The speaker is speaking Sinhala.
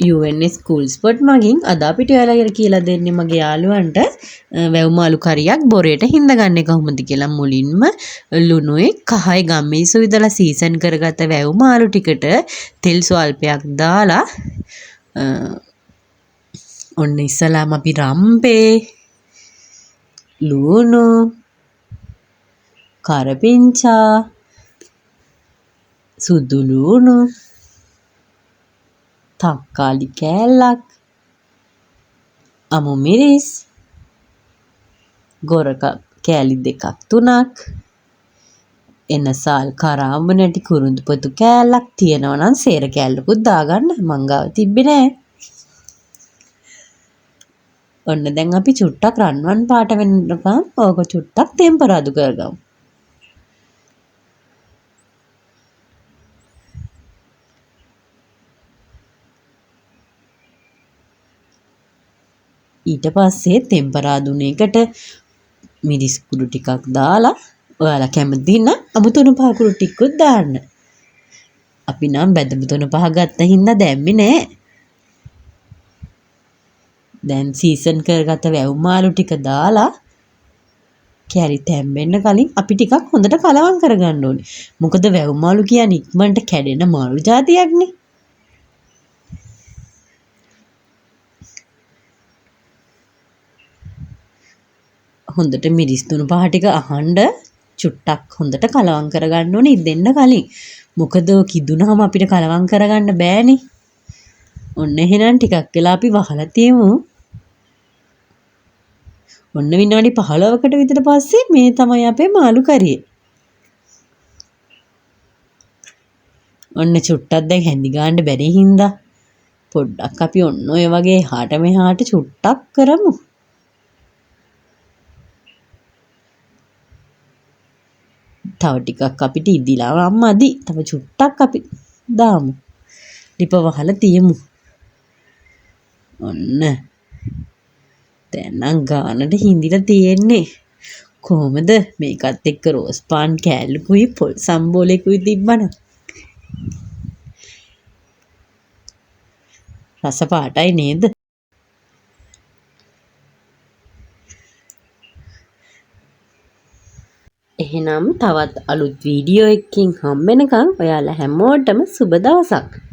UNS School Spot මගින් අද අපිට ඔයාලා කියලා දෙන්නේ මගේ යාළුවන්ට වැව් මාළු කරියක් බොරේට හිඳගන්නේ කොහොමද කියලා. මුලින්ම ලුණුයි කහයි ගම්මිරිසු විදලා සීසන් කරගත්ත වැව් මාළු ටිකට තෙල් ස්වල්පයක් දාලා ඔන්න ඉස්සලාම අපි රම්පේ ලුණු කරපිංචා සුදු ලුණු තක්කාලි කෑල්ලක් අමු මිරිස් ගොරක කෑලි 2ක් 3ක් එනසාල් කරාඹ නැටි කුරුඳු පොතු කෑල්ලක් තියෙනවා නම් සේර කෑල්ලකුත් දාගන්න. මං ගාව තිබ්බේ නෑ. ඔන්න දැන් අපි චුට්ටක් රන්වන් පාට වෙනකම් ඕක චුට්ටක් ටෙම්පරාදු කරගමු. ඊට පස්සේ ටෙම්පරාදුන එකට මිරිස් කුඩු ටිකක් දාලා ඔයාලා කැමති නම් අමු තුන පහ කුඩු ටිකකුත් දාන්න. අපි නම් බැදමු තුන පහ ගත්ත හින්දා දැම්මේ නෑ. දැන් සීසන් කරගත්ත වැව් මාළු ටික දාලා කැරි තැම්බෙන්න කලින් අපි ටිකක් හොඳට කලවම් කරගන්න ඕනේ. මොකද වැව් මාළු කියන්නේ ඉක්මනට කැඩෙන මාළු జాතියක්නේ. හොඳට මිරිස් තුන පහ ටික අහන්න චුට්ටක් හොඳට කලවම් කරගන්න ඕනේ ඉදෙන්න කලින්. මොකද කිදුනහම අපිට කලවම් කරගන්න බෑනේ. ඔන්න එහෙනම් ටිකක් වෙලා අපි වහලා තියමු. ඔන්න විනාඩි 15කට විතර පස්සේ මේ තමයි අපේ මාළු කරිය. ඔන්න චුට්ටක් දැන් හැඳි ගන්න බැරි හින්දා පොඩ්ඩක් අපි ඔන්න ඔය වගේ එහාට මෙහාට චුට්ටක් කරමු. තව ටිකක් අපිට ඉදිලා මදි. තව චුට්ටක් අපි දාමු. ලිප වහලා තියමු. ඔන්න දැන් නම් ගානට හිඳිලා තියෙන්නේ. කොහොමද මේකත් එක්ක රෝස් පාන් කෑල්ලකුයි පොල් සම්බෝලෙකුයි තිබ්බනම් රස පාටයි නේද? එහෙනම් තවත් අලුත් වීඩියෝ එකකින් හම්බ වෙනකන් ඔයාලා හැමෝටම සුබ දවසක්.